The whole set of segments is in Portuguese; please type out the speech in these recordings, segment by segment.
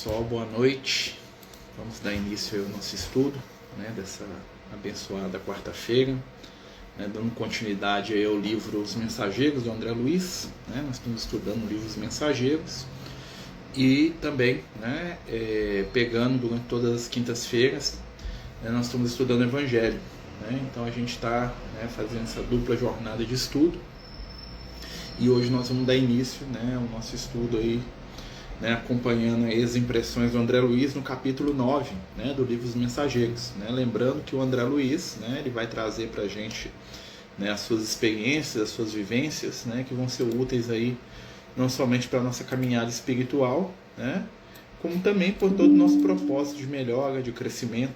pessoal, boa noite. Vamos dar início ao nosso estudo, dessa abençoada quarta-feira, dando continuidade aí ao livro Os Mensageiros, do André Luiz. Nós estamos estudando o livro Os Mensageiros e também pegando durante todas as quintas-feiras, nós estamos estudando o Evangelho. Então a gente está fazendo essa dupla jornada de estudo e hoje nós vamos dar início ao nosso estudo aí, acompanhando as impressões do André Luiz no capítulo 9 do livro Os Mensageiros. Lembrando que o André Luiz ele vai trazer para a gente as suas experiências, as suas vivências, que vão ser úteis aí, não somente para a nossa caminhada espiritual, como também por todo o nosso propósito de melhora, de crescimento,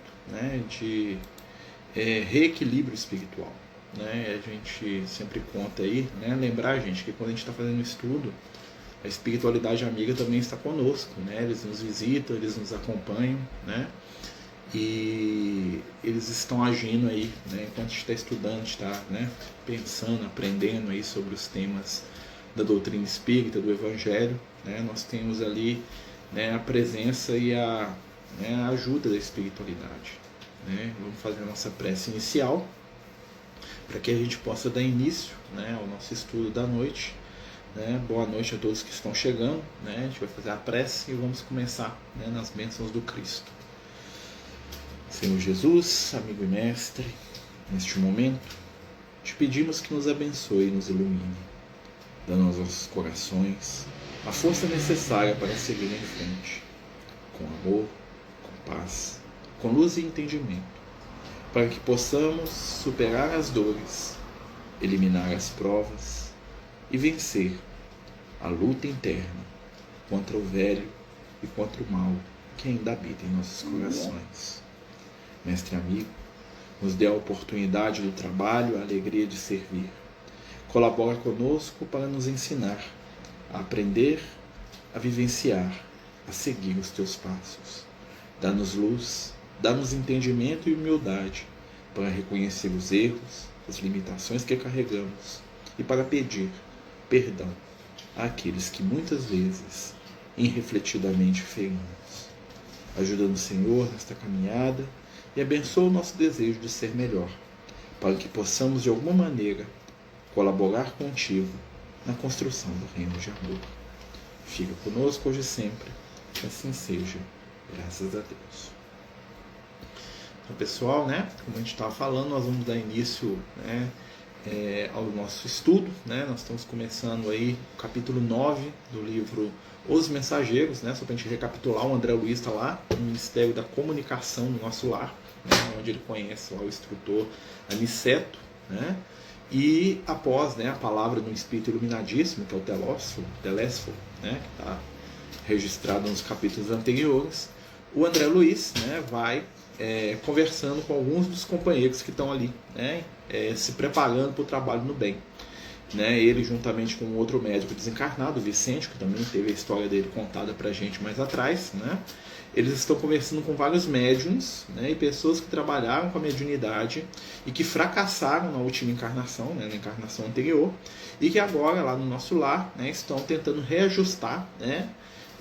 de reequilíbrio espiritual. A gente sempre conta aí, lembrar, gente, que quando a gente está fazendo um estudo, a espiritualidade amiga também está conosco, eles nos visitam, eles nos acompanham, e eles estão agindo aí, enquanto a gente está estudando, está pensando, aprendendo aí sobre os temas da doutrina espírita, do Evangelho, nós temos ali a presença e a ajuda da espiritualidade. Vamos fazer a nossa prece inicial, para que a gente possa dar início ao nosso estudo da noite. Boa noite a todos que estão chegando. A gente vai fazer a prece e vamos começar nas bênçãos do Cristo. Senhor Jesus, amigo e mestre, neste momento te pedimos que nos abençoe e nos ilumine, dando aos nossos corações a força necessária para seguir em frente, com amor, com paz, com luz e entendimento, para que possamos superar as dores, eliminar as provas e vencer a luta interna contra o velho e contra o mal que ainda habita em nossos corações. Mestre amigo, nos dê a oportunidade do trabalho, a alegria de servir. Colabora conosco para nos ensinar a aprender, a vivenciar, a seguir os teus passos. Dá-nos luz, dá-nos entendimento e humildade para reconhecer os erros, as limitações que carregamos e para pedir perdão àqueles que muitas vezes irrefletidamente ferimos. Ajuda-nos, Senhor, nesta caminhada e abençoa o nosso desejo de ser melhor, para que possamos de alguma maneira colaborar contigo na construção do reino de amor. Fica conosco hoje e sempre, que assim seja, graças a Deus. Então, pessoal, como a gente estava falando, nós vamos dar início ao nosso estudo. Nós estamos começando aí o capítulo 9 do livro Os Mensageiros, só para a gente recapitular. O André Luiz está lá no Ministério da Comunicação do Nosso Lar, onde ele conhece lá o instrutor Aniceto, e após a palavra do Espírito Iluminadíssimo, que é o Telésforo, que está registrado nos capítulos anteriores, o André Luiz vai conversando com alguns dos companheiros que estão ali, se preparando para o trabalho no bem. Ele, juntamente com outro médico desencarnado, o Vicente, que também teve a história dele contada para a gente mais atrás, eles estão conversando com vários médiums, e pessoas que trabalharam com a mediunidade e que fracassaram na última encarnação, na encarnação anterior, e que agora, lá no nosso lar, estão tentando reajustar,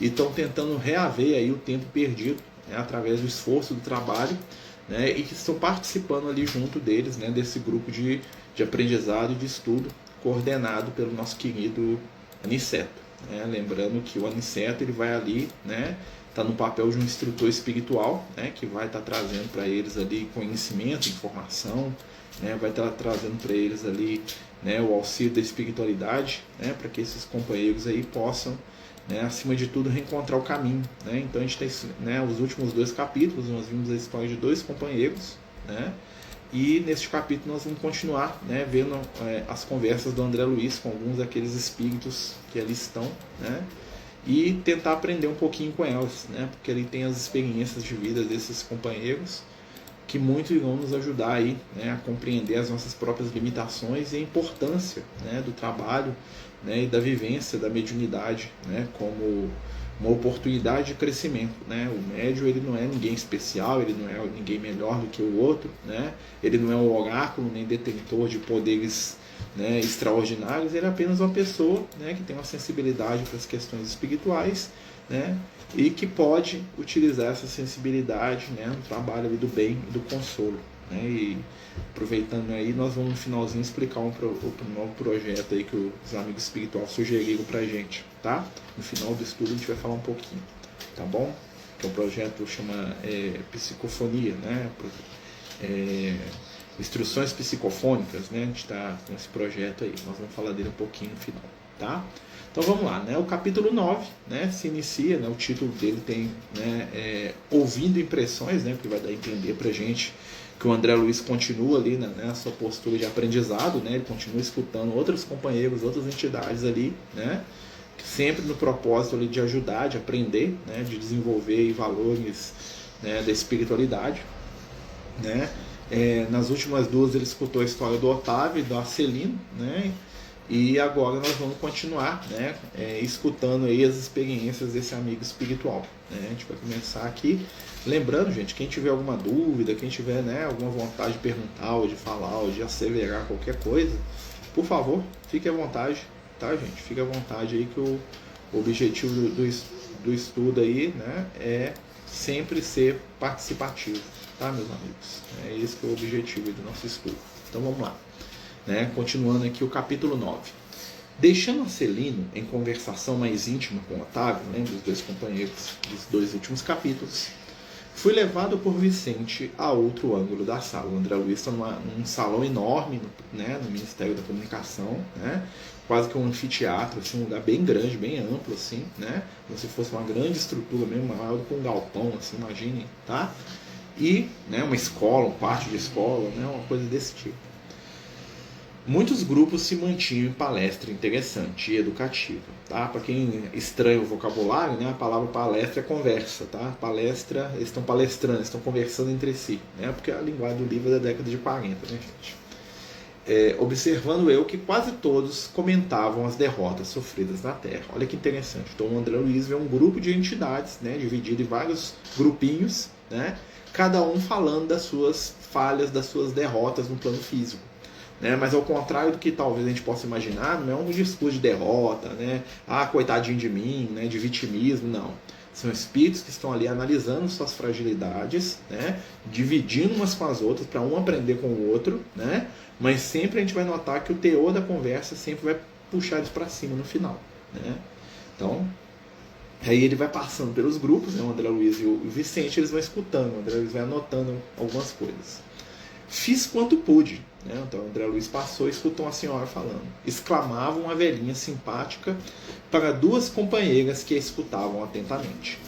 e estão tentando reaver aí o tempo perdido, através do esforço do trabalho, e que estão participando ali junto deles, desse grupo de aprendizado e de estudo coordenado pelo nosso querido Aniceto. Lembrando que o Aniceto ele vai ali, está no papel de um instrutor espiritual, que vai estar trazendo para eles ali conhecimento, informação, vai estar trazendo para eles ali o auxílio da espiritualidade, para que esses companheiros aí possam, acima de tudo, reencontrar o caminho. Então a gente tem os últimos 2 capítulos, nós vimos a história de 2 companheiros, e neste capítulo nós vamos continuar vendo as conversas do André Luiz com alguns daqueles espíritos que ali estão, e tentar aprender um pouquinho com elas, porque ele tem as experiências de vida desses companheiros que muito irão nos ajudar aí, a compreender as nossas próprias limitações e a importância do trabalho e da vivência da mediunidade como uma oportunidade de crescimento. O médium ele não é ninguém especial, ele não é ninguém melhor do que o outro, ele não é um oráculo nem detentor de poderes extraordinários, ele é apenas uma pessoa que tem uma sensibilidade para as questões espirituais né? E que pode utilizar essa sensibilidade, né, no trabalho ali do bem e do consolo, né? E aproveitando aí, nós vamos no finalzinho explicar um novo projeto aí que os amigos espirituais sugeriram pra gente, tá? No final do estudo a gente vai falar um pouquinho, tá bom? Que é um projeto que chama Psicofonia, né? Instruções psicofônicas, né? A gente está com esse projeto aí, nós vamos falar dele um pouquinho no final, tá? Então vamos lá, né? O capítulo 9, né, se inicia, né, o título dele tem, né, Ouvindo Impressões, né, que vai dar a entender pra gente que o André Luiz continua ali na sua postura de aprendizado, né, ele continua escutando outros companheiros, outras entidades ali, né, sempre no propósito ali de ajudar, de aprender, né, de desenvolver valores, né, da espiritualidade, né. Nas últimas duas ele escutou a história do Otávio e do Arcelino, né, e agora nós vamos continuar, né, escutando aí as experiências desse amigo espiritual, né. A gente vai começar aqui, lembrando, gente, quem tiver alguma dúvida, quem tiver, né, alguma vontade de perguntar, ou de falar, ou de asseverar qualquer coisa, por favor, fique à vontade, tá, gente? Fique à vontade aí que o objetivo do estudo aí, né, é sempre ser participativo, tá, meus amigos? É esse que é o objetivo do nosso estudo. Então vamos lá. Né? Continuando aqui o capítulo 9. Deixando Arcelino em conversação mais íntima com Otávio, né, dos dois companheiros dos dois últimos capítulos, fui levado por Vicente a outro ângulo da sala. O André Luiz está num salão enorme, né, no Ministério da Comunicação, né, quase que um anfiteatro, assim, um lugar bem grande, bem amplo, assim, né, como se fosse uma grande estrutura mesmo, maior do que um galpão, assim, imaginem, tá? E, né, uma escola, um pátio de escola, né, uma coisa desse tipo. Muitos grupos se mantinham em palestra interessante e educativa, tá? Para quem estranha o vocabulário, né, a palavra palestra é conversa, tá? Palestra, eles estão palestrando, estão conversando entre si, né? Porque a linguagem do livro é da década de 40, né, gente? Observando eu que quase todos comentavam as derrotas sofridas na Terra. Olha que interessante. Então o André Luiz vê um grupo de entidades, né, dividido em vários grupinhos, né, cada um falando das suas falhas, das suas derrotas no plano físico. Né, mas ao contrário do que talvez a gente possa imaginar, não é um discurso de derrota, né? Ah, coitadinho de mim, né? De vitimismo, não. São espíritos que estão ali analisando suas fragilidades, né? Dividindo umas com as outras para um aprender com o outro, né? Mas sempre a gente vai notar que o teor da conversa sempre vai puxar eles para cima no final, né? Então, aí ele vai passando pelos grupos, né? O André Luiz e o Vicente, eles vão escutando, o André Luiz vai anotando algumas coisas. Fiz quanto pude, né? Então o André Luiz passou e escutou uma senhora falando. Exclamava uma velhinha simpática para duas companheiras que a escutavam atentamente.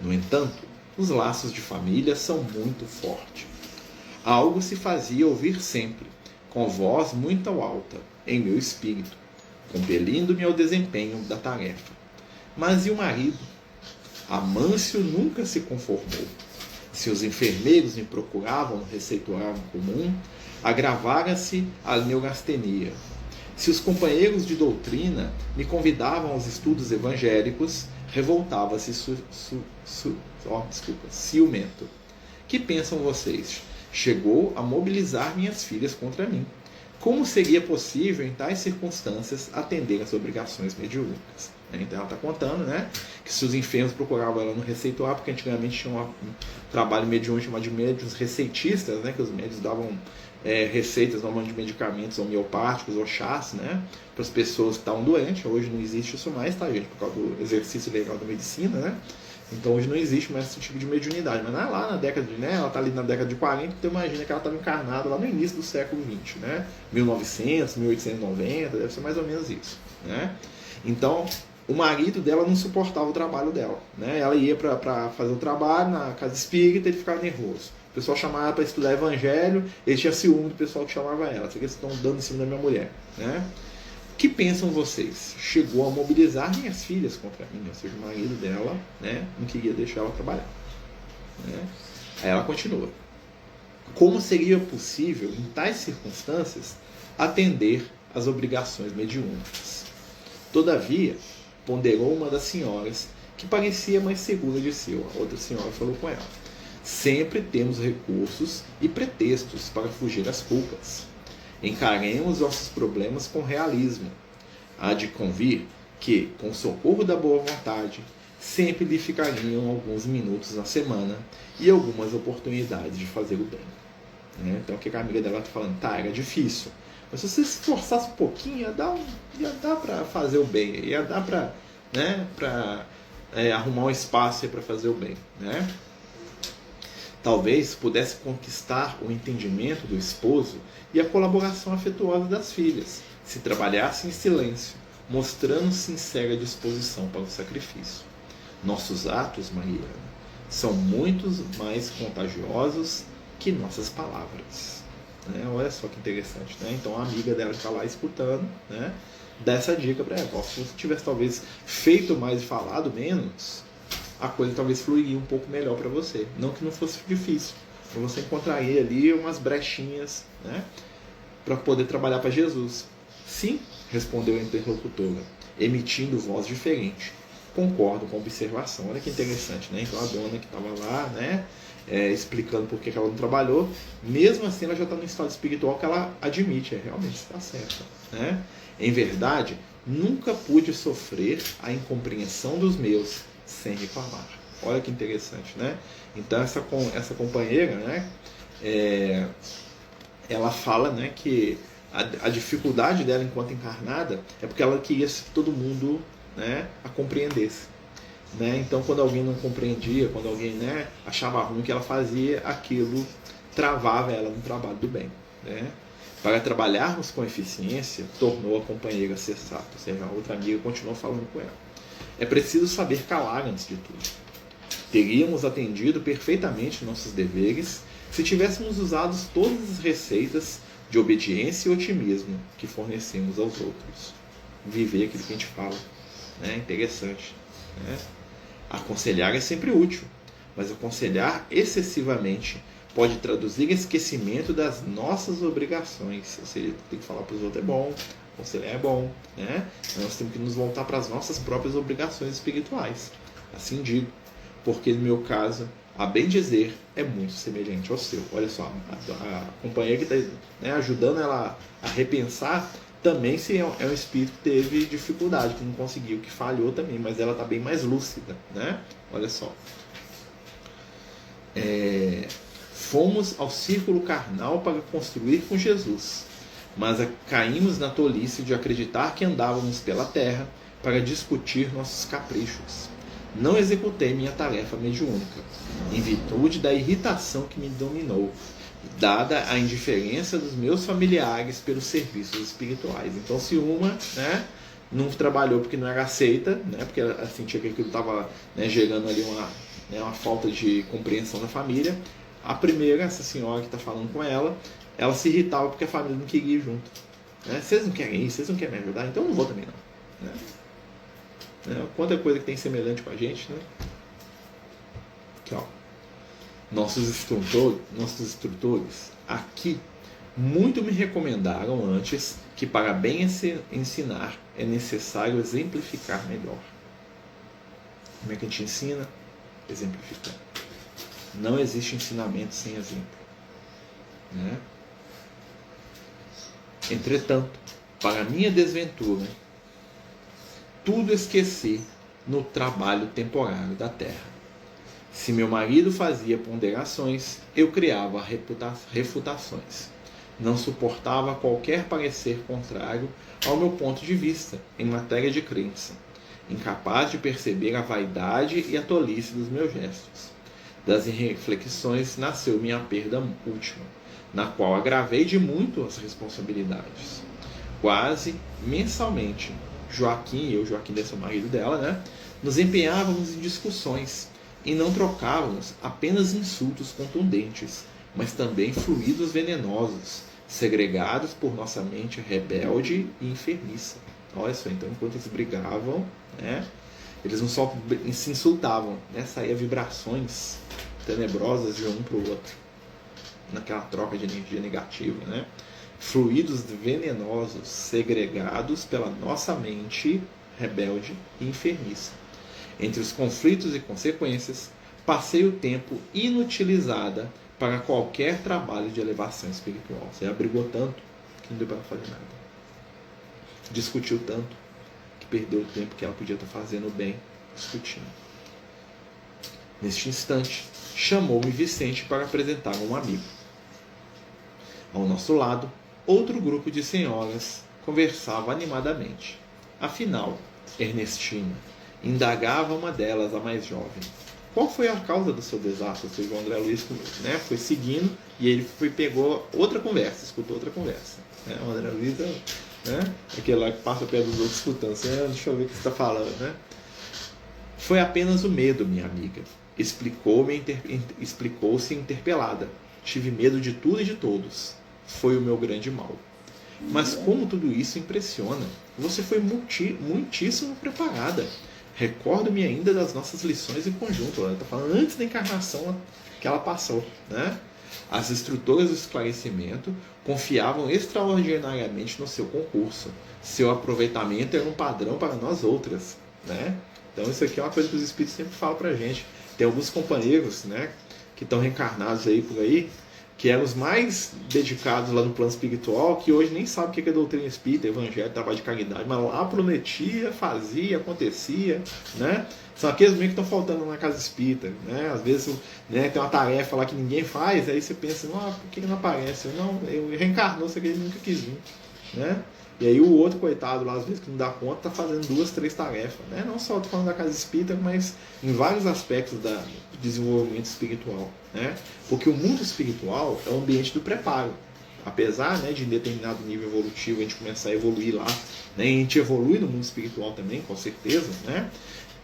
No entanto, os laços de família são muito fortes. Algo se fazia ouvir sempre, com voz muito alta, em meu espírito, compelindo-me ao desempenho da tarefa. Mas e o marido? Amâncio nunca se conformou. Se os enfermeiros me procuravam no receituário comum, agravara-se a neurastenia. Se os companheiros de doutrina me convidavam aos estudos evangélicos, revoltava-se ciumento. Que pensam vocês? Chegou a mobilizar minhas filhas contra mim. Como seria possível, em tais circunstâncias, atender às obrigações mediúnicas? Então ela está contando, né, que se os enfermos procuravam ela no receituário, porque antigamente tinha um trabalho mediúnico chamado de médiuns receitistas, né, que os médios davam receitas normalmente de medicamentos homeopáticos ou chás, né, para as pessoas que estavam doentes. Hoje não existe isso mais, tá, gente, por causa do exercício legal da medicina, né? Então hoje não existe mais esse tipo de mediunidade. Mas lá na década de, né, ela está ali na década de 40, então imagina que ela estava encarnada lá no início do século XX, né? 1900, 1890, deve ser mais ou menos isso, né? Então o marido dela não suportava o trabalho dela, né? Ela ia para fazer o trabalho na casa espírita e ele ficava nervoso. O pessoal chamava ela para estudar evangelho, ele tinha ciúme do pessoal que chamava ela. Isso aqui eles estão dando em cima da minha mulher, né? O que pensam vocês? Chegou a mobilizar minhas filhas contra mim, ou seja, o marido dela, né, não queria deixar ela trabalhar, né? Aí ela continua. Como seria possível, em tais circunstâncias, atender às obrigações mediúnicas? Todavia, ponderou uma das senhoras, que parecia mais segura de si. A outra senhora falou com ela. Sempre temos recursos e pretextos para fugir às culpas. Encaremos nossos problemas com realismo. Há de convir que, com o socorro da boa vontade, sempre lhe ficariam alguns minutos na semana e algumas oportunidades de fazer o bem. Né? Então, o que a amiga dela está falando? Tá, era difícil, mas se você se esforçasse um pouquinho, ia dar para fazer o bem, ia dar para, né, arrumar um espaço para fazer o bem. Né? Talvez pudesse conquistar o entendimento do esposo e a colaboração afetuosa das filhas, se trabalhasse em silêncio, mostrando sincera disposição para o sacrifício. Nossos atos, Mariana, são muito mais contagiosos que nossas palavras. Né? Olha só que interessante. Né? Então a amiga dela está lá escutando, né? Dá essa dica para ela. Se você tivesse talvez feito mais e falado menos, a coisa talvez fluiria um pouco melhor para você. Não que não fosse difícil, mas você encontraria ali umas brechinhas, né? Para poder trabalhar para Jesus. Sim, respondeu a interlocutora, emitindo voz diferente. Concordo com a observação. Olha que interessante, né? Então a dona que estava lá, né, explicando por que ela não trabalhou, mesmo assim ela já está no estado espiritual que ela admite, realmente está certa. Né? Em verdade, nunca pude sofrer a incompreensão dos meus sem reclamar. Olha que interessante, né? Então essa companheira, né, ela fala, né, que a dificuldade dela enquanto encarnada é porque ela queria que todo mundo, né, a compreendesse. Né? Então, quando alguém não compreendia, quando alguém, né, achava ruim o que ela fazia, aquilo travava ela no trabalho do bem. Né? Para trabalharmos com eficiência, tornou a companheira sensata, ou seja, a outra amiga continuou falando com ela. É preciso saber calar antes de tudo. Teríamos atendido perfeitamente nossos deveres se tivéssemos usado todas as receitas de obediência e otimismo que fornecemos aos outros. Viver aquilo que a gente fala. Né? Interessante. Né? Aconselhar é sempre útil, mas aconselhar excessivamente pode traduzir esquecimento das nossas obrigações. Ou seja, tem que falar para os outros é bom, aconselhar é bom. Né? Nós temos que nos voltar para as nossas próprias obrigações espirituais. Assim digo, porque no meu caso, a bem dizer é muito semelhante ao seu. Olha só, a companheira que está, né, ajudando ela a repensar, também se é um espírito que teve dificuldade, que não conseguiu, que falhou também, mas ela está bem mais lúcida. Né? Olha só. Fomos ao círculo carnal para construir com Jesus, mas caímos na tolice de acreditar que andávamos pela terra para discutir nossos caprichos. Não executei minha tarefa mediúnica, em virtude da irritação que me dominou, dada a indiferença dos meus familiares pelos serviços espirituais. Então, se uma, né, não trabalhou porque não era aceita, né, porque ela sentia que aquilo estava, né, gerando ali uma falta de compreensão da família, a primeira, essa senhora que está falando com ela se irritava porque a família não queria ir junto. Né? Vocês não querem ir, vocês não querem me ajudar, então eu não vou também não. Né? Quanta coisa que tem semelhante com a gente, né? Aqui, ó. Nossos instrutores aqui muito me recomendaram antes que para bem ensinar é necessário exemplificar melhor. Como é que a gente ensina? Exemplificando. Não existe ensinamento sem exemplo. Né? Entretanto, para minha desventura, tudo esqueci no trabalho temporário da terra. Se meu marido fazia ponderações, eu criava refutações. Não suportava qualquer parecer contrário ao meu ponto de vista em matéria de crença, incapaz de perceber a vaidade e a tolice dos meus gestos. Das reflexões nasceu minha perda última, na qual agravei de muito as responsabilidades. Quase mensalmente, Joaquim desse é o marido dela, né, nos empenhávamos em discussões e não trocávamos apenas insultos contundentes, mas também fluidos venenosos, segregados por nossa mente rebelde e enfermiça. Olha só, então enquanto eles brigavam, né, eles não só se insultavam, né, saía vibrações tenebrosas de um para o outro, naquela troca de energia negativa, né? Fluidos venenosos segregados pela nossa mente rebelde e enfermiça. Entre os conflitos e consequências, passei o tempo inutilizada para qualquer trabalho de elevação espiritual. Você abrigou tanto que não deu para fazer nada. Discutiu tanto que perdeu o tempo que ela podia estar fazendo bem discutindo. Neste instante, chamou-me Vicente para apresentar um amigo. Ao nosso lado, outro grupo de senhoras conversava animadamente. Afinal, Ernestina, indagava uma delas, a mais jovem. Qual foi a causa do seu desastre? O João André Luiz, né, foi seguindo e ele pegou outra conversa, escutou outra conversa. Né? O André Luiz é, né, aquele lá que passa perto dos outros escutando. Deixa eu ver o que você está falando. Né? Foi apenas o medo, minha amiga. Explicou-se interpelada. Tive medo de tudo e de todos. Foi o meu grande mal. Mas como tudo isso impressiona. Você foi muitíssimo preparada. Recordo-me ainda das nossas lições em conjunto. Ela está falando antes da encarnação que ela passou. Né? As instrutoras do esclarecimento confiavam extraordinariamente no seu concurso. Seu aproveitamento era um padrão para nós outras. Né? Então isso aqui é uma coisa que os espíritos sempre falam para a gente. Tem alguns companheiros, né, que estão reencarnados aí por aí, que eram os mais dedicados lá no plano espiritual, que hoje nem sabem o que é doutrina espírita, evangelho, trabalho de caridade, mas lá prometia, fazia, acontecia, né? São aqueles meio que estão faltando na casa espírita, né? Às vezes, né, tem uma tarefa lá que ninguém faz, aí você pensa, por que não aparece? Eu reencarnou, você que ele nunca quis vir, né? E aí o outro, coitado, lá às vezes que não dá conta, está fazendo 2, 3 tarefas, né? Não só falando da casa espírita, mas em vários aspectos do desenvolvimento espiritual, né? Porque o mundo espiritual é o ambiente do preparo. Apesar, né, de em determinado nível evolutivo a gente começar a evoluir lá, né? E a gente evolui no mundo espiritual também, com certeza, né?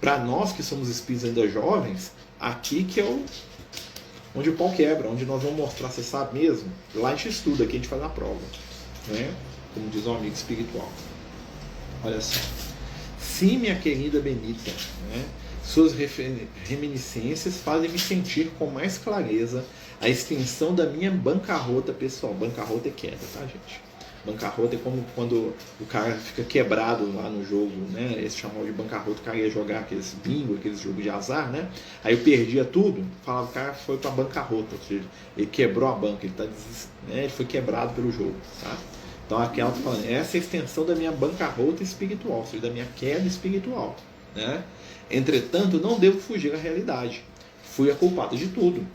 Para nós que somos espíritos ainda jovens, aqui que é onde o pau quebra, onde nós vamos mostrar, você sabe mesmo? Lá a gente estuda, aqui a gente faz a prova, né? Como diz um amigo espiritual. Olha só. Sim, minha querida Benita, né? Suas reminiscências fazem-me sentir com mais clareza a extensão da minha bancarrota pessoal. Bancarrota é queda, tá, gente? Bancarrota é como quando o cara fica quebrado lá no jogo, né? Esse chamado de bancarrota, o cara ia jogar aqueles bingo, aqueles jogos de azar, né? Aí eu perdia tudo, falava, o cara foi pra bancarrota, ou seja, ele quebrou a banca, ele foi quebrado pelo jogo, tá? Então aqui ela está falando, essa é a extensão da minha bancarrota espiritual, ou seja, da minha queda espiritual. Né? Entretanto, não devo fugir à realidade. Fui a culpada de tudo.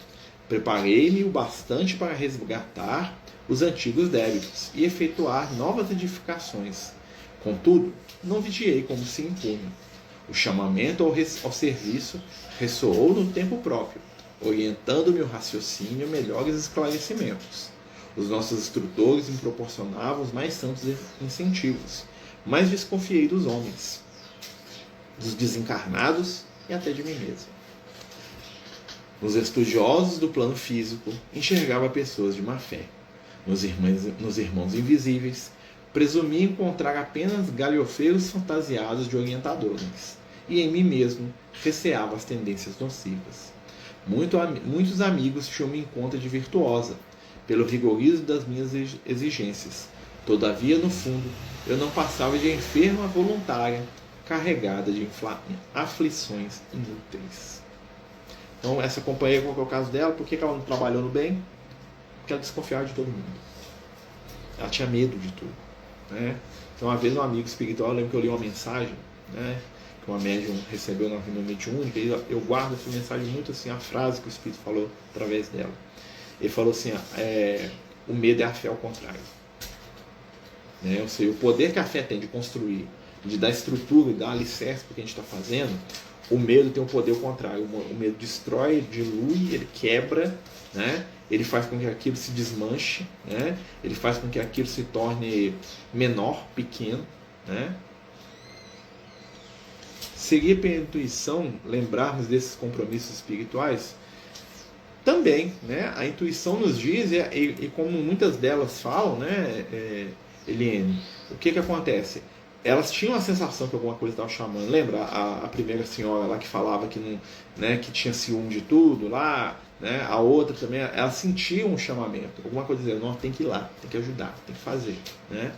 Preparei-me o bastante para resgatar os antigos débitos e efetuar novas edificações. Contudo, não vigiei como se impunha. O chamamento ao serviço ressoou no tempo próprio, orientando-me o raciocínio a melhores esclarecimentos. Os nossos instrutores me proporcionavam os mais santos incentivos, mas desconfiei dos homens, dos desencarnados e até de mim mesmo. Nos estudiosos do plano físico, enxergava pessoas de má fé. Nos irmãos invisíveis, presumia encontrar apenas galhofeiros fantasiados de orientadores, e em mim mesmo receava as tendências nocivas. Muitos amigos tinham-me em conta de virtuosa, pelo rigorismo das minhas exigências. Todavia, no fundo, eu não passava de enferma voluntária, carregada de aflições inúteis. Então, essa companheira, qual é o caso dela? Por que ela não trabalhou no bem? Porque ela desconfiava de todo mundo. Ela tinha medo de tudo. Né? Então, uma vez um amigo espiritual, eu lembro que eu li uma mensagem, né, que uma médium recebeu na reunião mediúnica, e eu guardo essa mensagem muito assim, a frase que o Espírito falou através dela. Ele falou assim, o medo é a fé ao contrário. Né? Ou seja, o poder que a fé tem de construir, de dar estrutura, de dar alicerce para o que a gente está fazendo, o medo tem um poder ao contrário. O medo destrói, dilui, ele quebra, né? Ele faz com que aquilo se desmanche, né? Ele faz com que aquilo se torne menor, pequeno. Né? Seria pela intuição lembrarmos desses compromissos espirituais? Também, né? A intuição nos diz, e como muitas delas falam, né, Eliane, o que acontece? Elas tinham a sensação que alguma coisa estava chamando. Lembra a primeira senhora lá que falava que, não, né, que tinha ciúme de tudo lá, né? A outra também, ela sentia um chamamento, alguma coisa dizendo, não, tem que ir lá, tem que ajudar, tem que fazer. Né?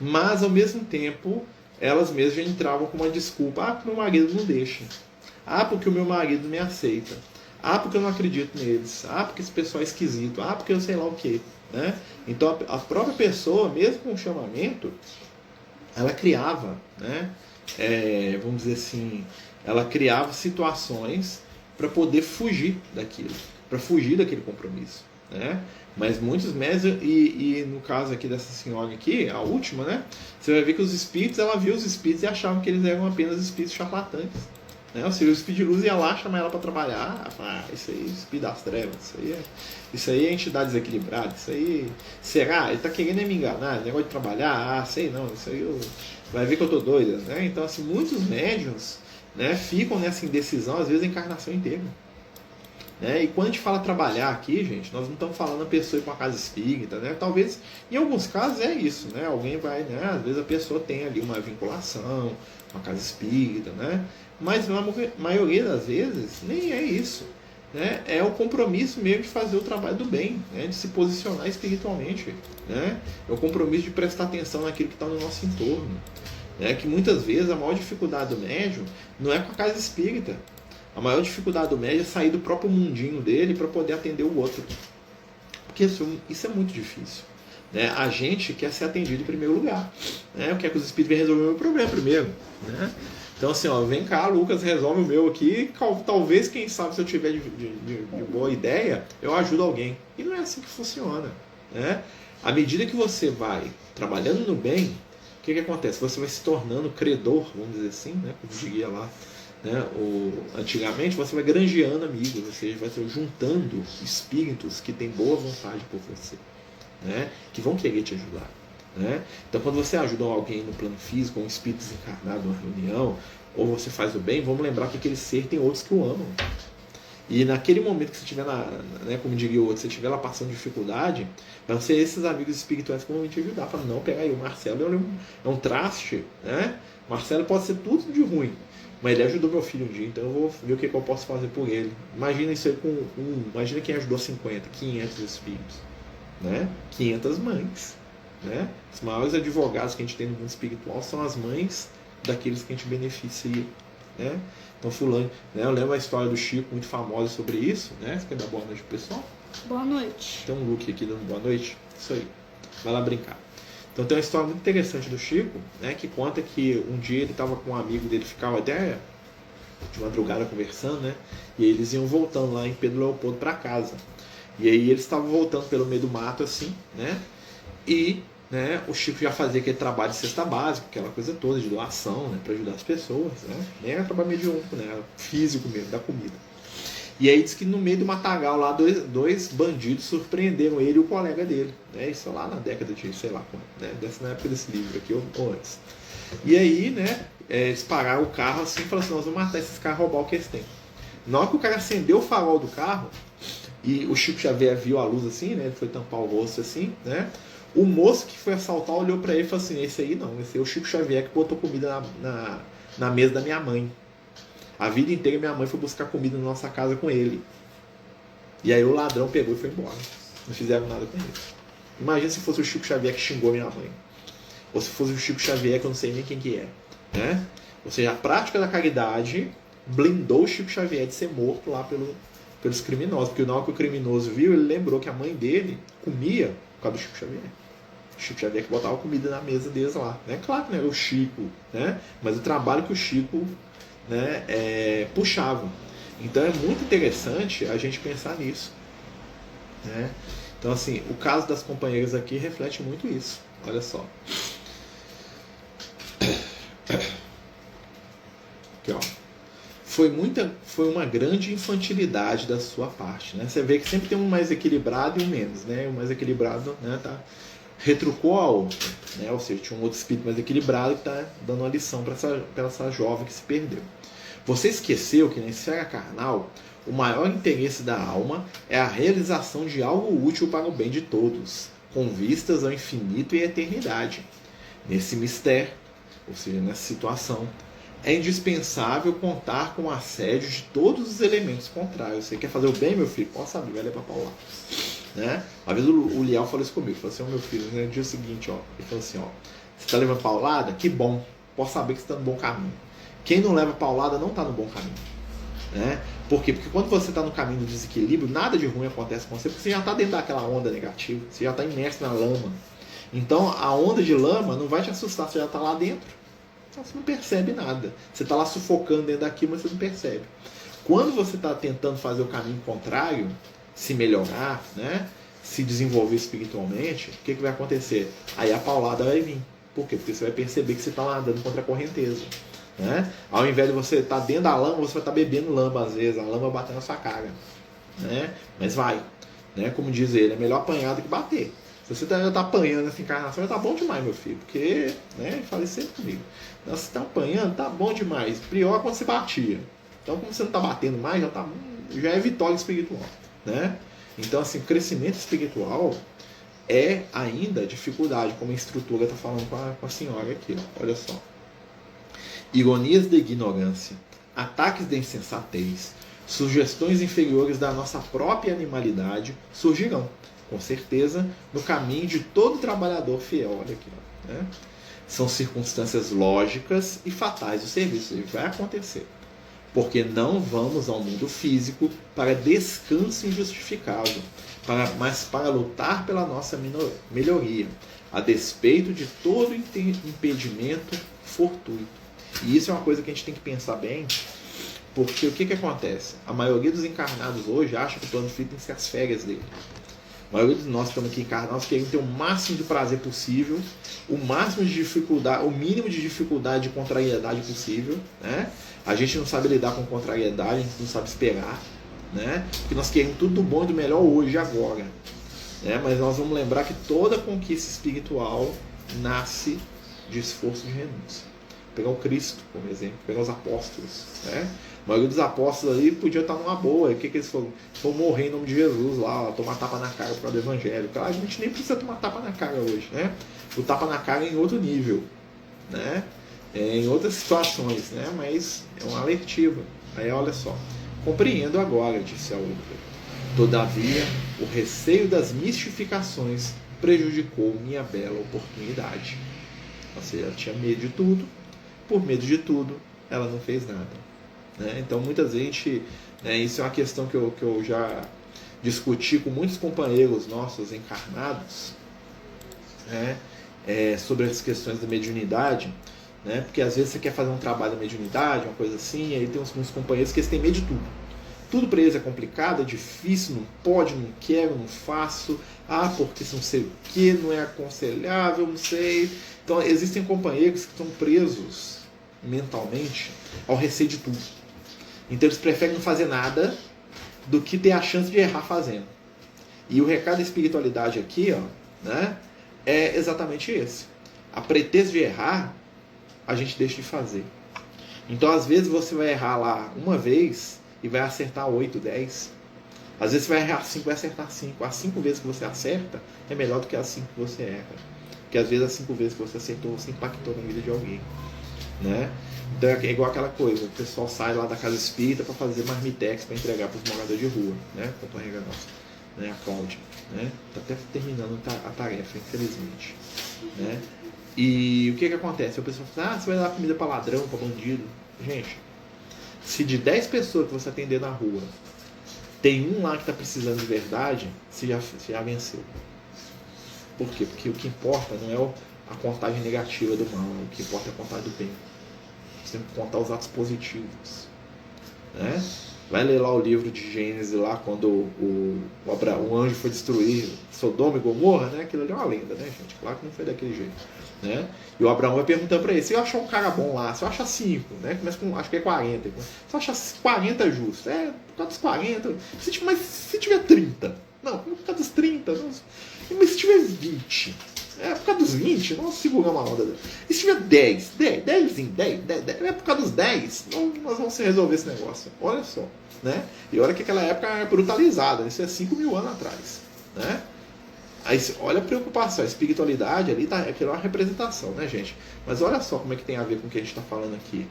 Mas, ao mesmo tempo, elas mesmas já entravam com uma desculpa, porque meu marido não deixa, porque o meu marido me aceita, porque eu não acredito neles, porque esse pessoal é esquisito, porque eu sei lá o quê. Né? Então a própria pessoa, mesmo com o chamamento, ela criava, né? Vamos dizer assim, ela criava situações para poder fugir daquilo, para fugir daquele compromisso, né? Mas muitos médios, e no caso aqui dessa senhora aqui, a última, né? Você vai ver que os espíritos, ela viu os espíritos e achavam que eles eram apenas espíritos charlatães. Né? Ou seja, o espírito de luz ia lá, chamar ela para trabalhar, isso aí é espírito das trevas, isso aí é entidade desequilibrada, isso aí, será? Ele está querendo me enganar, negócio de trabalhar, sei não, isso aí vai ver que eu tô doida, né? Então, assim, muitos médiuns, né, ficam nessa indecisão, às vezes, a encarnação inteira. Né? E quando a gente fala trabalhar aqui, gente, nós não estamos falando a pessoa ir para uma casa espírita, né? Talvez, em alguns casos é isso, né? Alguém vai, né? Às vezes a pessoa tem ali uma vinculação com a casa espírita, né? Mas na maioria das vezes nem é isso, né? É o compromisso mesmo de fazer o trabalho do bem, né? De se posicionar espiritualmente, né? É o compromisso de prestar atenção naquilo que está no nosso entorno, né? Que muitas vezes a maior dificuldade do médium não é com a casa espírita. A maior dificuldade do médium é sair do próprio mundinho dele para poder atender o outro. Porque isso é muito difícil. Né? A gente quer ser atendido em primeiro lugar. Né? Eu quero que os espíritos venham resolver o meu problema primeiro. Né? Então assim, ó, vem cá, Lucas, resolve o meu aqui. Talvez, quem sabe, se eu tiver de boa ideia, eu ajudo alguém. E não é assim que funciona. Né? À medida que você vai trabalhando no bem, o que acontece? Você vai se tornando credor, vamos dizer assim, né? Como diria lá. Né? Antigamente você vai granjeando amigos, você vai juntando espíritos que têm boa vontade por você, né? Que vão querer te ajudar, né? Então quando você ajuda alguém no plano físico, um espírito desencarnado numa reunião, ou você faz o bem, vamos lembrar que aquele ser tem outros que o amam. E naquele momento que você estiver, né, como diria o outro, você estiver lá passando dificuldade, vão ser esses amigos espirituais que vão te ajudar. Para não pegar aí, o Marcelo é um traste, né? O Marcelo pode ser tudo de ruim, mas ele ajudou meu filho um dia, então eu vou ver o que eu posso fazer por ele. Imagina isso aí imagina quem ajudou 50, 500 espíritos, né? 500 mães, né? Os maiores advogados que a gente tem no mundo espiritual são as mães daqueles que a gente beneficia, né? Então fulano, né? Eu lembro a história do Chico, muito famosa sobre isso, né? Você quer dar boa noite pro pessoal? Boa noite. Tem um look aqui dando boa noite, isso aí, vai lá brincar. Então tem uma história muito interessante do Chico, né, que conta que um dia ele estava com um amigo dele, ficava até de madrugada conversando, né, e aí eles iam voltando lá em Pedro Leopoldo para casa. E aí eles estavam voltando pelo meio do mato assim, né, e né, o Chico já fazia aquele trabalho de cesta básica, aquela coisa toda de doação, né, para ajudar as pessoas, né, nem era trabalho mediúnico, né, era físico mesmo, da comida. E aí diz que no meio do matagal lá, dois bandidos surpreenderam ele e o colega dele. Né? Isso lá na década de, sei lá, né? Na época desse livro aqui, ou antes. E aí, né, eles pararam o carro assim e falaram assim, nós vamos matar esses caras e roubar o que eles têm. Na hora que o cara acendeu o farol do carro, e o Chico Xavier viu a luz assim, né, ele foi tampar o rosto assim, né, o moço que foi assaltar olhou pra ele e falou assim, esse aí não, esse aí é o Chico Xavier que botou comida na mesa da minha mãe. A vida inteira minha mãe foi buscar comida na nossa casa com ele. E aí o ladrão pegou e foi embora. Não fizeram nada com ele. Imagina se fosse o Chico Xavier que xingou minha mãe. Ou se fosse o Chico Xavier que eu não sei nem quem que é. Né? Ou seja, a prática da caridade blindou o Chico Xavier de ser morto lá pelos criminosos. Porque na hora que o criminoso viu, ele lembrou que a mãe dele comia por causa do Chico Xavier. O Chico Xavier que botava comida na mesa deles lá. Né? Claro que não era o Chico, né? Mas o trabalho que o Chico, né, puxava. Então é muito interessante a gente pensar nisso, né? Então assim, o caso das companheiras aqui reflete muito isso. Olha só. Aqui, ó. Foi uma grande infantilidade da sua parte, né? Você vê que sempre tem um mais equilibrado e um menos, né? O mais equilibrado, né, retrucou a outra, né? Ou seja, tinha um outro espírito mais equilibrado que está dando uma lição para essa jovem que se perdeu. Você esqueceu que na esfera carnal o maior interesse da alma é a realização de algo útil para o bem de todos, com vistas ao infinito e à eternidade. Nesse mistério, ou seja, nessa situação, é indispensável contar com o assédio de todos os elementos contrários. Você quer fazer o bem, meu filho? Pode saber, vai levar para lá. Né? Uma vez o Liel falou isso comigo, falou assim, meu filho, no dia seguinte, ó, ele falou assim, ó, você está levando paulada? Que bom, posso saber que você está no bom caminho. Quem não leva paulada não está no bom caminho. Né? Por quê? Porque quando você está no caminho do desequilíbrio, nada de ruim acontece com você, porque você já está dentro daquela onda negativa, você já está imerso na lama. Então a onda de lama não vai te assustar, você já está lá dentro. Então você não percebe nada. Você está lá sufocando dentro daquilo, mas você não percebe. Quando você está tentando fazer o caminho contrário, se melhorar, né? Se desenvolver espiritualmente, o que vai acontecer? Aí a paulada vai vir. Por quê? Porque você vai perceber que você está nadando contra a correnteza. Né? Ao invés de você estar dentro da lama, você vai estar bebendo lama às vezes, a lama batendo na sua cara. Né? Mas vai. Né? Como diz ele, é melhor apanhar do que bater. Se você já está apanhando essa encarnação, já está bom demais, meu filho. Porque, né, ele fala sempre comigo. Então, se está apanhando, tá bom demais. Pior quando você batia. Então, como você não está batendo mais, já é vitória espiritual. Né? Então, assim, o crescimento espiritual é ainda dificuldade, como a instrutora está falando com a senhora aqui. Ó. Olha só. Ironias da ignorância, ataques da insensatez, sugestões inferiores da nossa própria animalidade surgirão, com certeza, no caminho de todo trabalhador fiel. Olha aqui. Ó, né? São circunstâncias lógicas e fatais do serviço. Isso vai acontecer. Porque não vamos ao mundo físico para descanso injustificável, mas para lutar pela nossa melhoria, a despeito de todo impedimento fortuito. E isso é uma coisa que a gente tem que pensar bem, porque o que acontece? A maioria dos encarnados hoje acha que o plano físico tem que ser as férias dele. A maioria de nós que estamos aqui encarnados queremos ter o máximo de prazer possível, o máximo de dificuldade, o mínimo de dificuldade e contrariedade possível, né? A gente não sabe lidar com contrariedade, a gente não sabe esperar, né? Porque nós queremos tudo do bom e do melhor hoje e agora, né? Mas nós vamos lembrar que toda conquista espiritual nasce de esforço de renúncia. Pegar o Cristo, como exemplo, pegar os apóstolos, né? A maioria dos apóstolos ali podia estar numa boa. O que eles foram? Foram morrer em nome de Jesus lá, tomar tapa na cara por causa do evangelho. Claro, a gente nem precisa tomar tapa na cara hoje, né? O tapa na cara é em outro nível, né? É em outras situações, né? Mas é uma alertiva. Aí olha só. Compreendo agora, disse a outra. Todavia, o receio das mistificações prejudicou minha bela oportunidade. Ou seja, ela tinha medo de tudo. Por medo de tudo, ela não fez nada. Né? Então, muitas vezes, né, isso é uma questão que eu já discuti com muitos companheiros nossos encarnados, né, sobre as questões da mediunidade, né, porque às vezes você quer fazer um trabalho da mediunidade, uma coisa assim, e aí tem uns companheiros que eles têm medo de tudo. Tudo para eles é complicado, é difícil, não pode, não quero, não faço, porque não sei o que, não é aconselhável, não sei. Então, existem companheiros que estão presos mentalmente ao receio de tudo. Então, eles preferem não fazer nada do que ter a chance de errar fazendo. E o recado da espiritualidade aqui, ó, né, é exatamente esse. A pretexto de errar, a gente deixa de fazer. Então, às vezes, você vai errar lá uma vez e vai acertar 8, 10. Às vezes, você vai errar 5 e vai acertar 5. As 5 vezes que você acerta é melhor do que as 5 que você erra. Porque às vezes as 5 vezes que você acertou, você impactou na vida de alguém. Né? Então é igual aquela coisa, o pessoal sai lá da casa espírita para fazer marmitex para entregar para os moradores de rua, né? Companheira nossa, né? A Cláudia, né? Tá até terminando a tarefa, infelizmente, né? E o que acontece? O pessoal fala, você vai dar comida para ladrão, para bandido. Gente, se de 10 pessoas que você atender na rua tem um lá que está precisando de verdade, você já venceu. Por quê? Porque o que importa não é a contagem negativa do mal, o que importa é a contagem do bem. Você tem que contar os atos positivos. Né? Vai ler lá o livro de Gênesis, lá quando o anjo foi destruir Sodoma e Gomorra, né? Aquilo ali é uma lenda, né, gente? Claro que não foi daquele jeito. Né? E o Abraão vai perguntando para ele, se eu achar um cara bom lá, se eu achar 5, né? Começa com, acho que é 40. Se eu achar 40 justo, por causa dos 40. Mas se tiver 30, não, por causa dos 30, não, mas se tiver 20, por causa dos 20, nós seguramos a onda. E se tiver 10, por causa dos 10, nós vamos resolver esse negócio. Olha só, né? E olha que aquela época era brutalizada, isso é 5 mil anos atrás, né? Aí, olha a preocupação, a espiritualidade ali tá, aquilo é uma representação, né, gente? Mas olha só como é que tem a ver com o que a gente está falando aqui.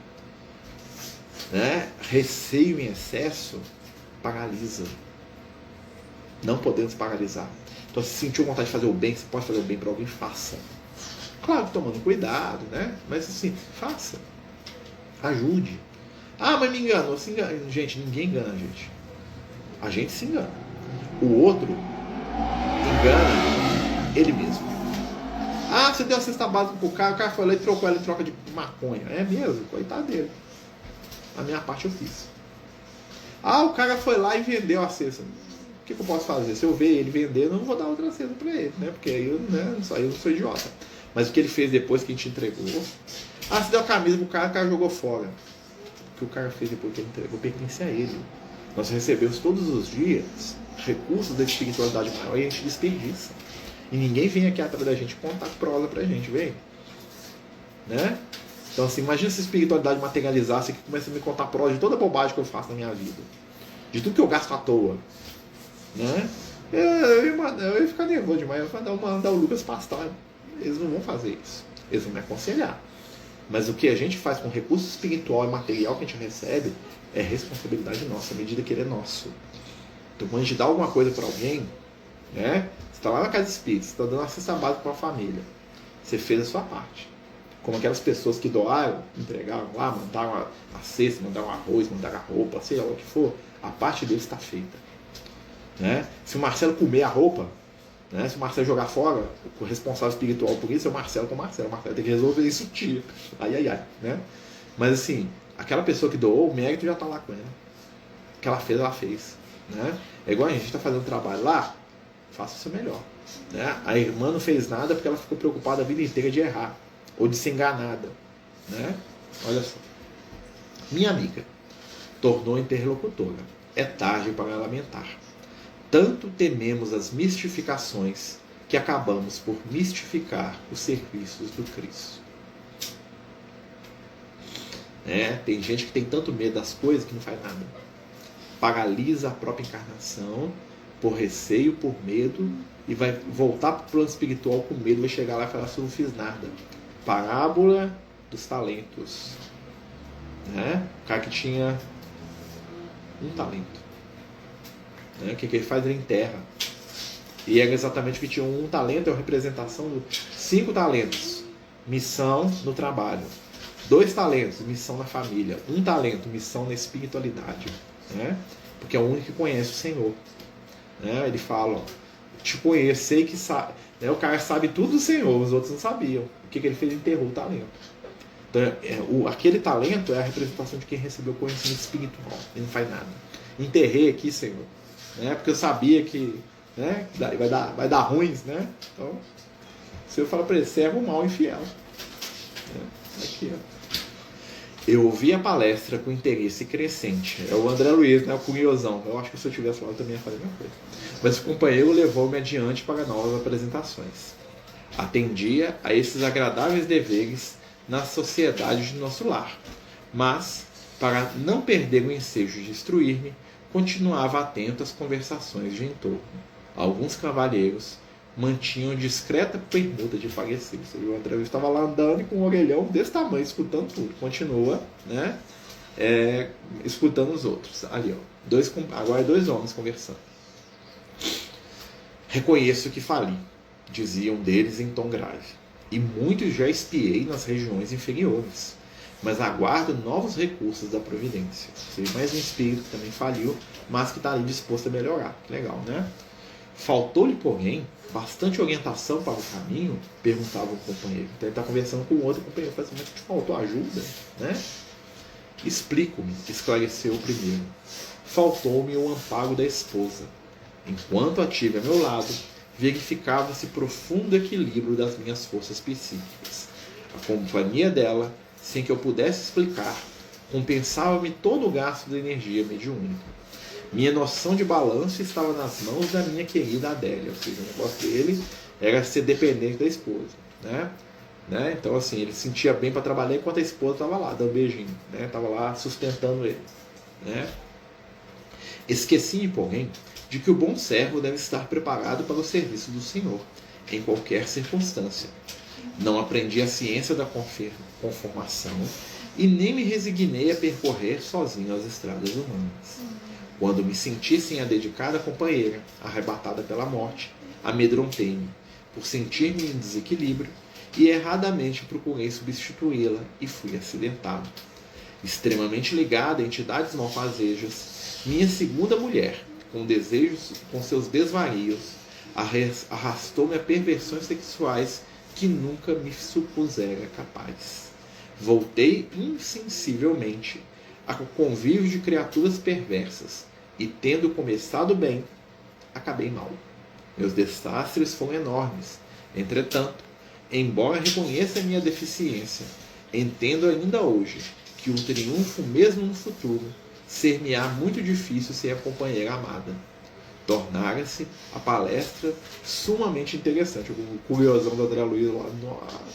Né? Receio em excesso paralisa. Não podemos paralisar. Então, se sentiu vontade de fazer o bem, você pode fazer o bem para alguém, faça. Claro, tomando cuidado, né? Mas assim, faça. Ajude. Mas me enganou. Se engana. Gente, ninguém engana a gente. A gente se engana. O outro engana ele mesmo. Você deu a cesta básica pro cara, o cara foi lá e trocou ela em troca de maconha. É mesmo, coitado dele. A minha parte eu fiz. Ah, o cara foi lá e vendeu a cesta. O que eu posso fazer? Se eu ver ele vender, eu não vou dar outra cesta para ele, né? Porque aí eu, né, eu não sou idiota. Mas o que ele fez depois que a gente entregou... Ah, você deu a camisa pro cara, o cara jogou fora. O que o cara fez depois que ele entregou pertence a ele. Nós recebemos todos os dias recursos da espiritualidade maior e a gente desperdiça. E ninguém vem aqui atrás da gente contar prosa pra gente, vem? Né? Então assim, imagina se a espiritualidade materializasse que começa a me contar prosa de toda a bobagem que eu faço na minha vida. De tudo que eu gasto à toa. Né? Eu ia ficar nervoso demais. Eu ia mandar o Lucas pastar. Eles não vão fazer isso. Eles vão me aconselhar. Mas o que a gente faz com o recurso espiritual e material que a gente recebe é responsabilidade nossa, à medida que ele é nosso. Então quando a gente dá alguma coisa para alguém, né? Você está lá na casa espírita, você está dando uma cesta básica para a família. Você fez a sua parte. Como aquelas pessoas que doaram, entregaram lá, mandaram a cesta, mandaram arroz, mandaram a roupa, sei lá o que for, a parte deles está feita. Né? Se o Marcelo comer a roupa, né? Se o Marcelo jogar fora, o responsável espiritual por isso é o Marcelo com o Marcelo. O Marcelo tem que resolver isso tio. Ai. Né? Mas assim, aquela pessoa que doou, o mérito já está lá com ela. O que ela fez, ela fez. Né? É igual a gente está fazendo trabalho lá, faça o seu melhor. Né? A irmã não fez nada porque ela ficou preocupada a vida inteira de errar ou de ser enganada. Né? Olha só. Minha amiga tornou interlocutora. É tarde para lamentar. Tanto tememos as mistificações que acabamos por mistificar os serviços do Cristo. Tem gente que tem tanto medo das coisas que não faz nada. Paralisa a própria encarnação por receio, por medo, e vai voltar para o plano espiritual com medo, vai chegar lá e falar assim, eu não fiz nada. Parábola dos talentos. O cara que tinha um talento. O que ele faz? Ele enterra. E era exatamente o que tinha um talento, é a representação de 5 talentos. Missão no trabalho. 2 talentos, missão na família. 1 talento, missão na espiritualidade. Porque é o único que conhece o Senhor. Ele fala, te conheço, sei que sabe. O cara sabe tudo do Senhor, os outros não sabiam. O que ele fez? Enterrou o talento. Então, aquele talento é a representação de quem recebeu conhecimento espiritual. Ele não faz nada. Enterrei aqui, Senhor. Porque eu sabia que vai dar ruins. Então, o Senhor fala para ele, servo mau e infiel. Aqui, ó. Eu ouvi a palestra com interesse crescente. É o André Luiz, o curiosão. Eu acho que se eu tivesse lá eu também ia fazer a mesma coisa. Mas o companheiro levou-me adiante para novas apresentações. Atendia a esses agradáveis deveres na sociedade de nosso lar. Mas, para não perder o ensejo de instruir-me, continuava atento às conversações de entorno. Alguns cavalheiros mantinham discreta permuta de parecer. O André Luiz estava lá andando e com um orelhão desse tamanho, escutando tudo. Continua, escutando os outros. Ali, ó. Agora 2 homens conversando. Reconheço que fali, dizia um deles em tom grave, e muitos já espiei nas regiões inferiores, mas aguardo novos recursos da providência. Ou seja, mais um espírito que também faliu, mas que está ali disposto a melhorar. Legal, né? Faltou-lhe, porém, bastante orientação para o caminho? Perguntava o companheiro. Então ele está conversando com o outro companheiro. Fala assim, mas te faltou ajuda? Explico-me, esclareceu o primeiro. Faltou-me o amparo da esposa. Enquanto a tive a meu lado, verificava-se profundo equilíbrio das minhas forças psíquicas. A companhia dela, sem que eu pudesse explicar, compensava-me todo o gasto de energia mediúnica. Minha noção de balanço estava nas mãos da minha querida Adélia. Ou seja, o negócio dele era ser dependente da esposa. Então, assim, ele se sentia bem para trabalhar enquanto a esposa estava lá, dando beijinho. Estava lá sustentando ele. Esqueci-me, porém, de que o bom servo deve estar preparado para o serviço do Senhor, em qualquer circunstância. Não aprendi a ciência da conformação e nem me resignei a percorrer sozinho as estradas humanas. Quando me senti sem a dedicada companheira, arrebatada pela morte, amedrontei-me, por sentir-me em desequilíbrio, e erradamente procurei substituí-la e fui acidentado. Extremamente ligada a entidades malfazejas, minha segunda mulher, com seus desvarios, arrastou-me a perversões sexuais que nunca me supusera capaz. Voltei insensivelmente a convívio de criaturas perversas, e tendo começado bem, acabei mal. Meus desastres foram enormes. Entretanto, embora reconheça a minha deficiência, entendo ainda hoje que o triunfo, mesmo no futuro, ser-me-á muito difícil sem a companheira amada. Tornara-se a palestra sumamente interessante. O curiosão do André Luiz lá,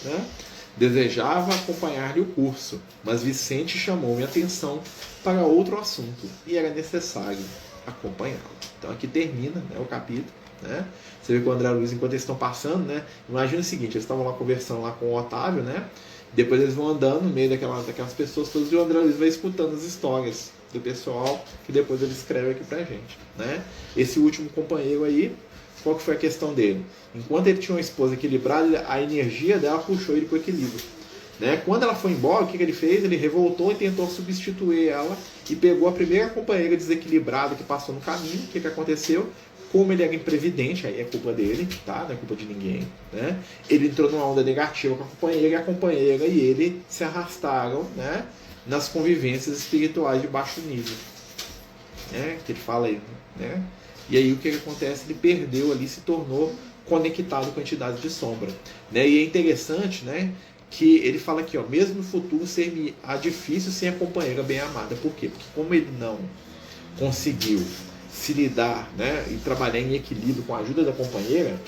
né? Desejava acompanhar-lhe o curso, mas Vicente chamou minha atenção para outro assunto e era necessário acompanhá-lo. Então aqui termina, né, o capítulo. Né? Você vê que o André Luiz, enquanto eles estão passando, né? Imagina o seguinte, eles estavam lá conversando lá com o Otávio, né? Depois eles vão andando no meio daquelas pessoas todas e o André Luiz vai escutando as histórias do pessoal que depois ele escreve aqui pra gente, né? Esse último companheiro aí, qual que foi a questão dele? Enquanto ele tinha uma esposa equilibrada, a energia dela puxou ele pro equilíbrio. Né? Quando ela foi embora, o que ele fez? Ele revoltou e tentou substituir ela e pegou a primeira companheira desequilibrada que passou no caminho. O que aconteceu? Como ele era imprevidente, aí é culpa dele, tá? Não é culpa de ninguém, né? Ele entrou numa onda negativa com a companheira e ele se arrastaram, né? Nas convivências espirituais de baixo nível, né? Que ele fala aí, né? E aí o que acontece? Ele perdeu ali, se tornou conectado com entidades de sombra, né? E é interessante, né? Que ele fala aqui, ó, mesmo no futuro ser-me-á difícil sem a companheira bem amada. Por quê? Porque como ele não conseguiu se lidar, né, e trabalhar em equilíbrio com a ajuda da companheira,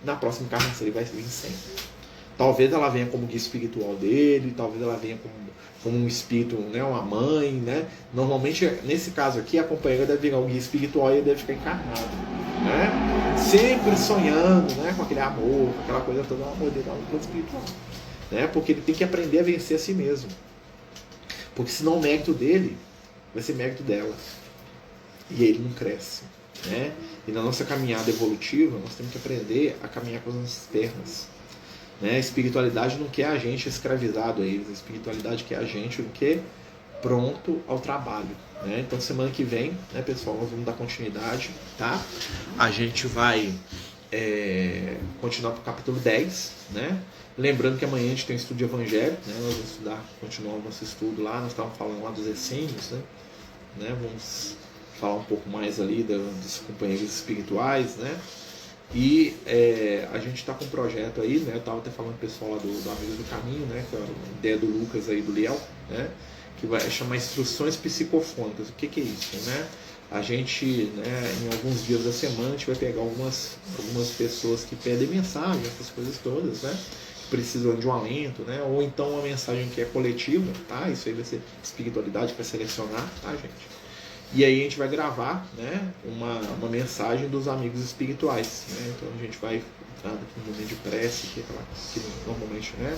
na próxima encarnação ele vai vir sem. Talvez ela venha como guia espiritual dele, talvez ela venha como um espírito, né, uma mãe, né? Normalmente, nesse caso aqui, a companheira deve virar o guia espiritual e ele deve ficar encarnado, né? Sempre sonhando, né, com aquele amor, com aquela coisa toda, o amor dele, o plano espiritual, né? Porque ele tem que aprender a vencer a si mesmo. Porque senão o mérito dele vai ser mérito dela. E ele não cresce, né? E na nossa caminhada evolutiva, nós temos que aprender a caminhar com as nossas pernas, né? A espiritualidade não quer a gente escravizado a eles, a espiritualidade quer a gente o quê? Pronto ao trabalho, né? Então semana que vem, né, pessoal, nós vamos dar continuidade, tá? A gente vai continuar para o capítulo 10, né? Lembrando que amanhã a gente tem um estudo de evangelho, né? Nós vamos continuar o nosso estudo lá, nós estávamos falando lá dos essênios, né? Vamos falar um pouco mais ali dos companheiros espirituais, né? E a gente está com um projeto aí, né? Eu estava até falando com o pessoal lá do Amigos do Caminho, né? Que é a ideia do Lucas aí, do Liel, né? Que vai chamar instruções psicofônicas. O que é isso, né? A gente, né, em alguns dias da semana, a gente vai pegar algumas pessoas que pedem mensagem, essas coisas todas, né? Que precisam de um alento, né? Ou então uma mensagem que é coletiva, tá? Isso aí vai ser espiritualidade para selecionar, tá, gente? E aí a gente vai gravar, né, uma mensagem dos amigos espirituais, né? Então a gente vai entrar aqui no momento de prece, que normalmente, né?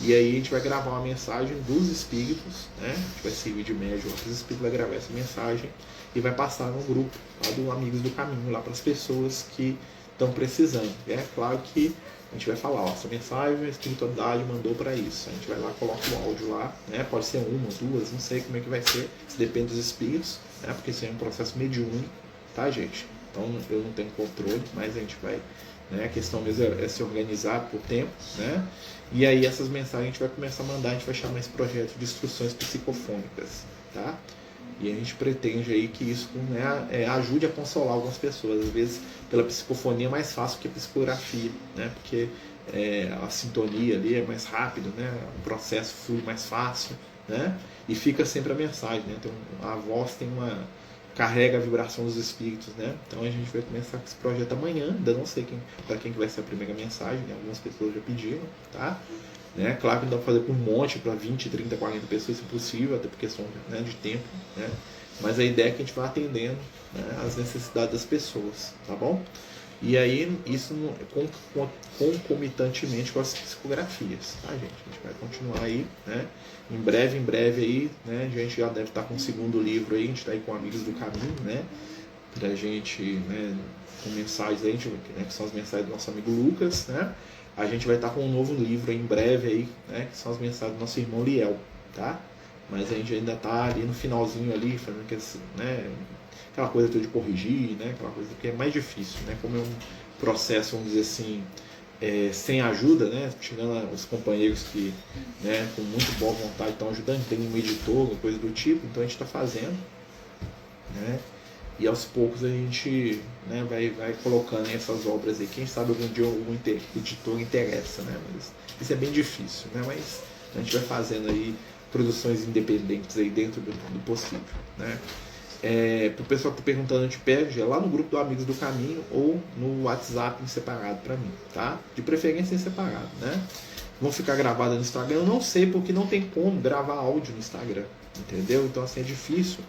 E aí a gente vai gravar uma mensagem dos espíritos, né? A gente vai servir de médium, os espíritos vai gravar essa mensagem e vai passar no grupo lá do Amigos do Caminho, lá para as pessoas que estão precisando. É claro que a gente vai falar, ó, essa mensagem a espiritualidade mandou para isso. A gente vai lá, coloca o áudio lá, né? Pode ser uma, duas, não sei como é que vai ser, isso depende dos espíritos, né? Porque isso é um processo mediúnico, tá, gente? Então eu não tenho controle, mas a gente vai, né? A questão mesmo é se organizar por tempo, né? E aí essas mensagens a gente vai começar a mandar, a gente vai chamar esse projeto de instruções psicofônicas, tá? E a gente pretende aí que isso, né, ajude a consolar algumas pessoas. Às vezes, pela psicofonia é mais fácil que a psicografia, né? Porque a sintonia ali é mais rápido, né? O processo flui mais fácil, né? E fica sempre a mensagem, né? Então, a voz carrega a vibração dos espíritos, né? Então a gente vai começar com esse projeto amanhã. Ainda não sei para quem que vai ser a primeira mensagem, né? Algumas pessoas já pediram, tá? Né? Claro que não dá para fazer com um monte, para 20, 30, 40 pessoas, isso é impossível, até por questão, né, de tempo, né? Mas a ideia é que a gente vai atendendo, né, as necessidades das pessoas, tá bom? E aí isso concomitantemente com as psicografias, tá, gente? A gente vai continuar aí, né? Em breve aí, né? A gente já deve estar com o segundo livro aí, a gente está aí com Amigos do Caminho, né? Pra gente, né, com mensagens aí, né, que são as mensagens do nosso amigo Lucas, né? A gente vai estar com um novo livro aí, em breve aí, né? Que são as mensagens do nosso irmão Liel, tá? Mas a gente ainda está ali no finalzinho ali, fazendo aquela coisa toda de corrigir, né? Aquela coisa que é mais difícil, né? Como é um processo, vamos dizer assim, sem ajuda, né? Tirando os companheiros que, né, com muito boa vontade estão ajudando, tem um editor, coisa do tipo, então a gente está fazendo, né? E aos poucos a gente, né, vai colocando essas obras aí. Quem sabe algum dia algum editor interessa, né? Mas isso é bem difícil, né? Mas a gente vai fazendo aí produções independentes aí dentro do possível, né? Pro pessoal que tá perguntando, a gente pede lá no grupo do Amigos do Caminho ou no WhatsApp em separado para mim, tá? De preferência em separado, né? Vão ficar gravadas no Instagram. Eu não sei porque não tem como gravar áudio no Instagram, entendeu? Então assim é difícil,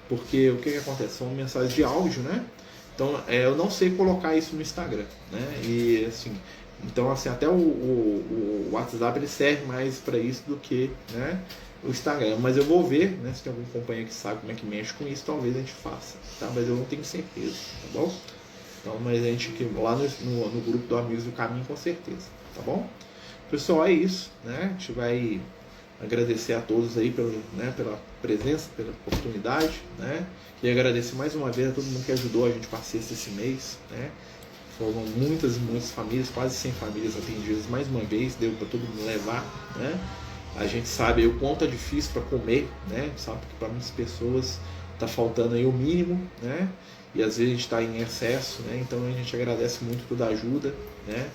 porque o que acontece? São mensagens de áudio, né? Então eu não sei colocar isso no Instagram, né? E assim, então assim até o WhatsApp ele serve mais para isso do que, né, o Instagram. Mas eu vou ver, né? Se tem algum companheiro que sabe como é que mexe com isso, talvez a gente faça, tá? Mas eu não tenho certeza, tá bom? Então, mas a gente lá no grupo do Amigos do Caminho com certeza, tá bom? Pessoal, é isso, né? A gente vai agradecer a todos aí pela presença, pela oportunidade, né? E agradecer mais uma vez a todo mundo que ajudou a gente a passar esse mês, né? Foram muitas e muitas famílias, quase 100 famílias atendidas mais uma vez, deu para todo mundo levar, né? A gente sabe o quanto é difícil para comer, né? Sabe que para muitas pessoas está faltando aí o mínimo, né? E às vezes a gente está em excesso, né? Então a gente agradece muito toda a ajuda, né?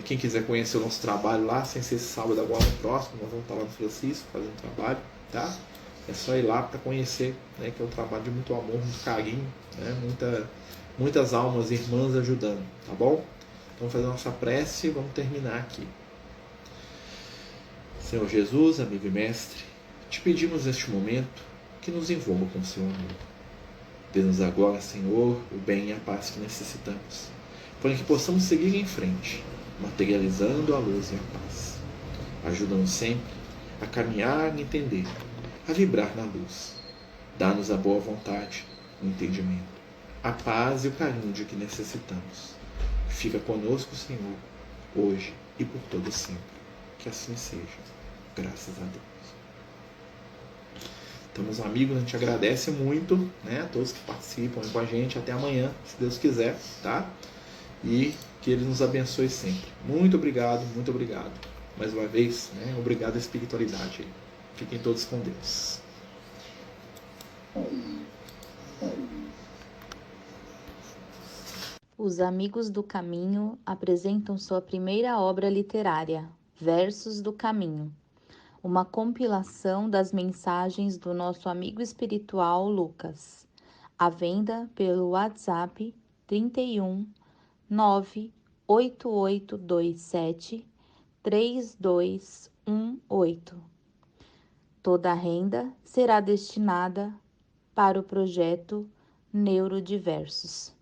Quem quiser conhecer o nosso trabalho lá, sem ser esse sábado agora no próximo, nós vamos estar lá no Francisco fazendo trabalho, tá? É só ir lá para conhecer, né? Que é um trabalho de muito amor, muito carinho, né? Muitas almas irmãs ajudando, tá bom? Vamos fazer nossa prece e vamos terminar aqui. Senhor Jesus, amigo e mestre, te pedimos neste momento que nos envolva com seu amor. Dê-nos agora, Senhor, o bem e a paz que necessitamos, para que possamos seguir em frente, materializando a luz e a paz. Ajuda-nos sempre a caminhar e entender, a vibrar na luz. Dá-nos a boa vontade, o entendimento, a paz e o carinho de que necessitamos. Fica conosco, Senhor, hoje e por todo sempre. Que assim seja. Graças a Deus. Então, meus amigos, a gente agradece muito, né, a todos que participam com a gente. Até amanhã, se Deus quiser, tá? E que Ele nos abençoe sempre. Muito obrigado, mais uma vez, né? Obrigado à espiritualidade. Fiquem todos com Deus. Os Amigos do Caminho apresentam sua primeira obra literária, Versos do Caminho, uma compilação das mensagens do nosso amigo espiritual Lucas, à venda pelo WhatsApp 31 98827 3218. Toda a renda será destinada para o projeto Neurodiversos.